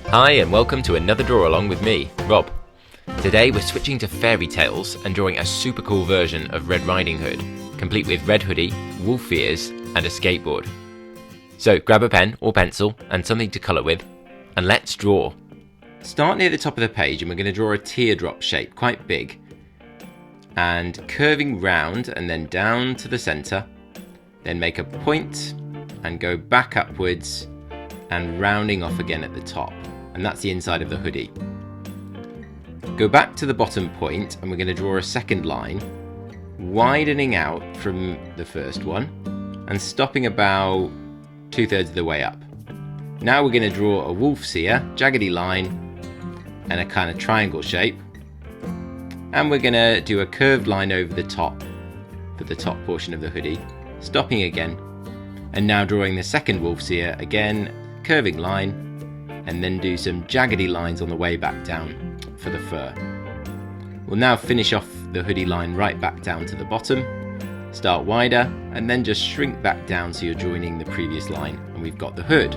Hi and welcome to another draw along with me, Rob. Today we're switching to fairy tales and drawing a super cool version of Red Riding Hood, complete with red hoodie, wolf ears and a skateboard. So grab a pen or pencil and something to colour with, and let's draw. Start near the top of the page and we're going to draw a teardrop shape, quite big, and curving round and then down to the centre, then make a point and go back upwards and rounding off again at the top, and that's the inside of the hoodie. Go back to the bottom point and we're going to draw a second line, widening out from the first one and stopping about 2/3 of the way up. Now we're going to draw a wolf's ear, jaggedy line and a kind of triangle shape, and we're going to do a curved line over the top for the top portion of the hoodie, stopping again, and now drawing the second wolf's ear again, curving line, and then do some jaggedy lines on the way back down for the fur. We'll now finish off the hoodie line right back down to the bottom, start wider, and then just shrink back down so you're joining the previous line, and we've got the hood.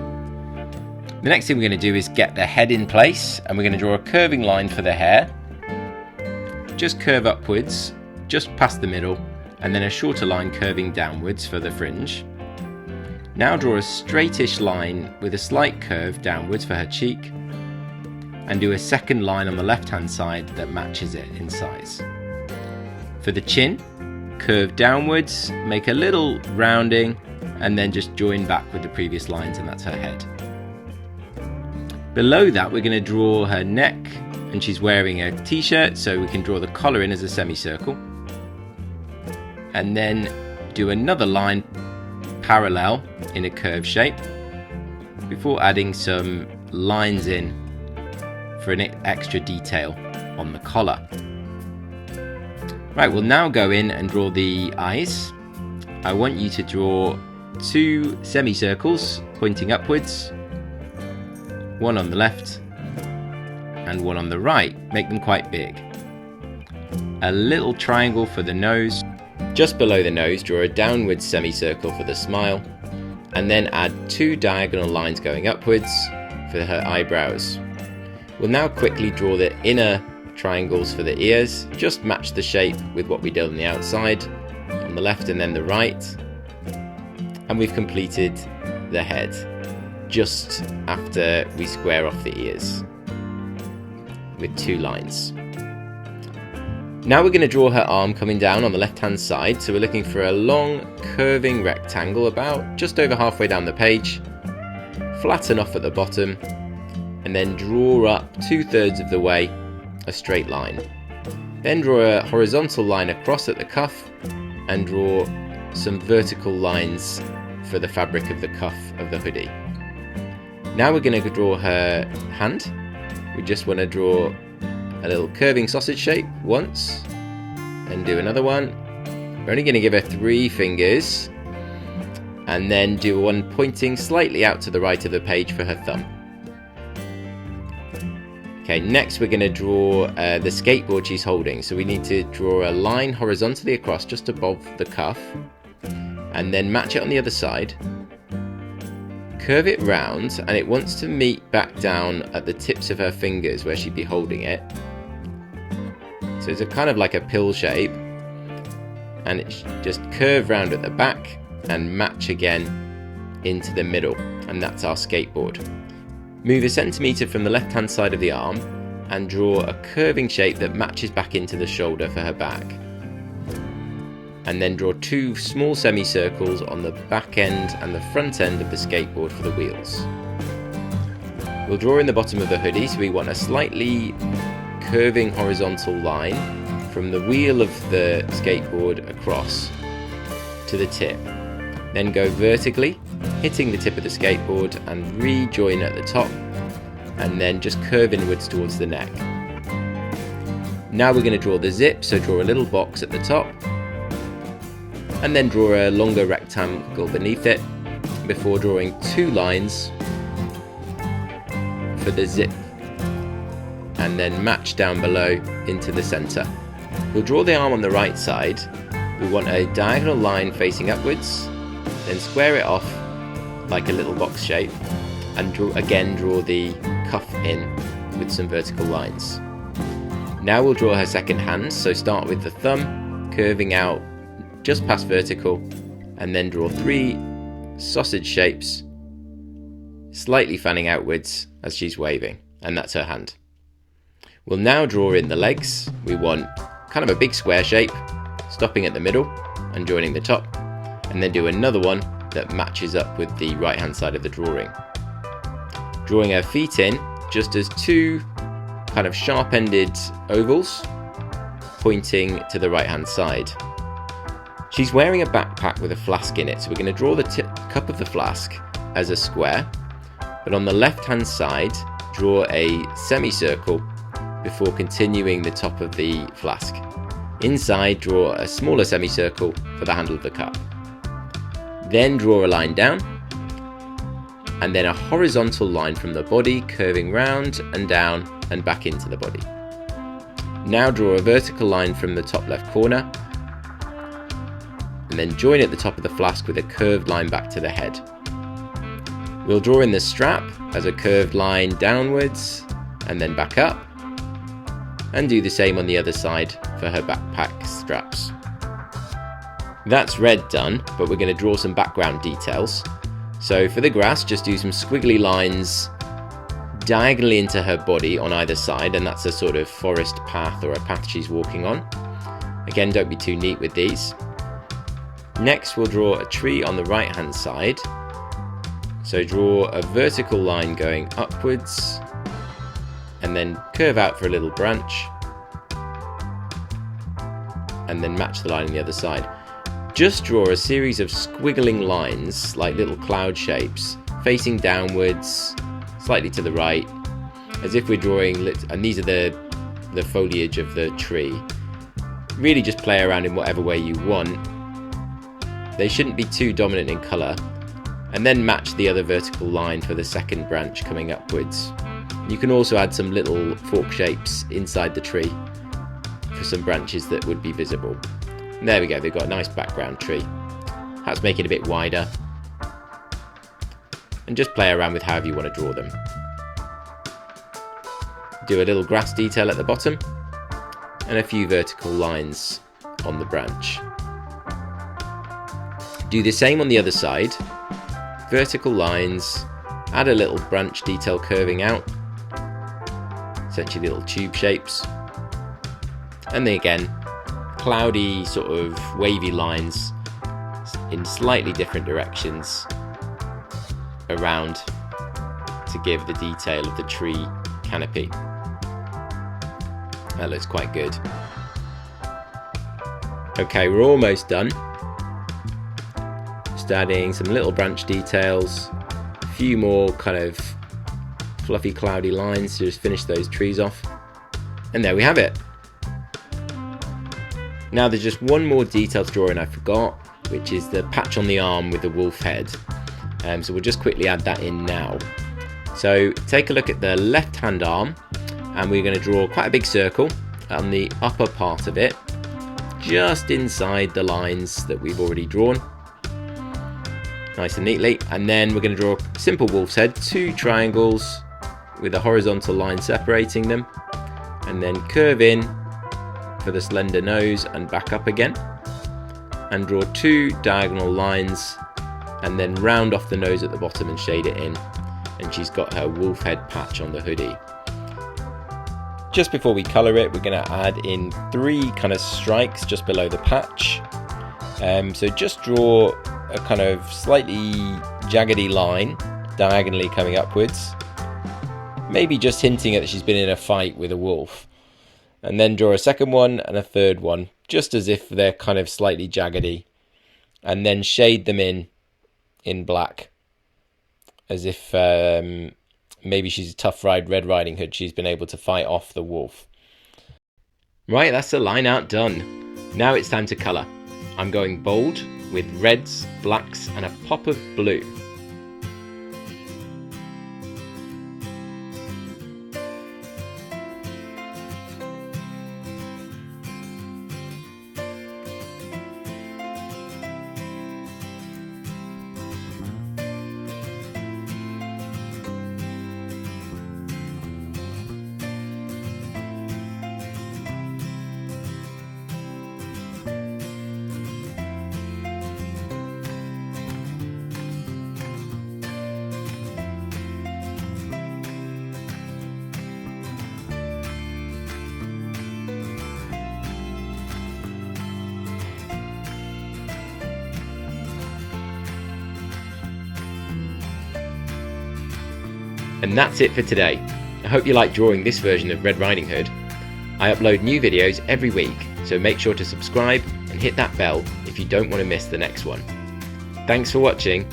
The next thing we're going to do is get the head in place, and we're going to draw a curving line for the hair. Just curve upwards, just past the middle, and then a shorter line curving downwards for the fringe. Now draw a straightish line with a slight curve downwards for her cheek, and do a second line on the left hand side that matches it in size. For the chin, curve downwards, make a little rounding, and then just join back with the previous lines, and that's her head. Below that we're going to draw her neck, and she's wearing a t-shirt, so we can draw the collar in as a semicircle, and then do another line parallel in a curved shape before adding some lines in for an extra detail on the collar. Right, we'll now go in and draw the eyes. I want you to draw 2 semicircles pointing upwards, one on the left and one on the right. Make them quite big. A little triangle for the nose. Just below the nose, draw a downward semicircle for the smile, and then add 2 diagonal lines going upwards for her eyebrows. We'll now quickly draw the inner triangles for the ears. Just match the shape with what we did on the outside, on the left and then the right. And we've completed the head just after we square off the ears with 2 lines. Now we're going to draw her arm coming down on the left hand side, so we're looking for a long curving rectangle about just over halfway down the page, flatten off at the bottom, and then draw up 2/3 of the way a straight line. Then draw a horizontal line across at the cuff and draw some vertical lines for the fabric of the cuff of the hoodie. Now we're going to draw her hand. We just want to draw a little curving sausage shape once and do another one. We're only going to give her 3 fingers and then do one pointing slightly out to the right of the page for her thumb. Okay, next we're going to draw the skateboard she's holding, so we need to draw a line horizontally across just above the cuff and then match it on the other side. Curve it round, and it wants to meet back down at the tips of her fingers where she'd be holding it. So it's a kind of like a pill shape, and it's just curve round at the back and match again into the middle, and that's our skateboard. Move a centimetre from the left hand side of the arm and draw a curving shape that matches back into the shoulder for her back. And then draw 2 small semicircles on the back end and the front end of the skateboard for the wheels. We'll draw in the bottom of the hoodie, so we want a slightly curving horizontal line from the wheel of the skateboard across to the tip. Then go vertically, hitting the tip of the skateboard and rejoin at the top, and then just curve inwards towards the neck. Now we're going to draw the zip, so draw a little box at the top, and then draw a longer rectangle beneath it before drawing 2 lines for the zip, and then match down below into the centre. We'll draw the arm on the right side. We want a diagonal line facing upwards, then square it off like a little box shape, and draw the cuff in with some vertical lines. Now we'll draw her second hand, so start with the thumb, curving out just past vertical, and then draw 3 sausage shapes, slightly fanning outwards as she's waving, and that's her hand. We'll now draw in the legs. We want kind of a big square shape, stopping at the middle and joining the top, and then do another one that matches up with the right hand side of the drawing. Drawing her feet in just as 2 kind of sharp-ended ovals pointing to the right hand side. She's wearing a backpack with a flask in it, so we're going to draw the cup of the flask as a square, but on the left hand side draw a semicircle before continuing the top of the flask. Inside, draw a smaller semicircle for the handle of the cup. Then draw a line down, and then a horizontal line from the body curving round and down and back into the body. Now draw a vertical line from the top left corner, and then join at the top of the flask with a curved line back to the head. We'll draw in the strap as a curved line downwards and then back up, and do the same on the other side for her backpack straps. That's red done, but we're going to draw some background details. So for the grass, just do some squiggly lines diagonally into her body on either side, and that's a sort of forest path or a path she's walking on. Again, don't be too neat with these. Next, we'll draw a tree on the right hand side. So draw a vertical line going upwards, and then curve out for a little branch, and then match the line on the other side. Just draw a series of squiggling lines, like little cloud shapes, facing downwards, slightly to the right, as if we're drawing, and these are the foliage of the tree. Really just play around in whatever way you want. They shouldn't be too dominant in colour, and then match the other vertical line for the second branch coming upwards. You can also add some little fork shapes inside the tree for some branches that would be visible. And there we go, they've got a nice background tree. Perhaps make it a bit wider. And just play around with however you want to draw them. Do a little grass detail at the bottom, and a few vertical lines on the branch. Do the same on the other side. Vertical lines, add a little branch detail curving out, essentially little tube shapes, and then again cloudy sort of wavy lines in slightly different directions around to give the detail of the tree canopy. That looks quite good. Okay, we're almost done. Just adding some little branch details, a few more kind of fluffy cloudy lines to just finish those trees off, and there we have it. Now there's just one more detailed drawing I forgot, which is the patch on the arm with the wolf head. So we'll just quickly add that in now. So take a look at the left hand arm, and we're going to draw quite a big circle on the upper part of it, just inside the lines that we've already drawn, nice and neatly. And then we're going to draw a simple wolf's head, 2 triangles with a horizontal line separating them, and then curve in for the slender nose and back up again, and draw 2 diagonal lines, and then round off the nose at the bottom and shade it in, and she's got her wolf head patch on the hoodie. Just before we colour it, we're going to add in 3 kind of strikes just below the patch. So just draw a kind of slightly jaggedy line diagonally coming upwards, maybe just hinting at that she's been in a fight with a wolf. And then draw a second one and a third one, just as if they're kind of slightly jaggedy, and then shade them in black, as if maybe she's a tough Red Riding Hood. She's been able to fight off the wolf. Right, that's the line art done. Now it's time to colour. I'm going bold with reds, blacks, and a pop of blue. And that's it for today. I hope you like drawing this version of Red Riding Hood. I upload new videos every week, so make sure to subscribe and hit that bell if you don't want to miss the next one. Thanks for watching,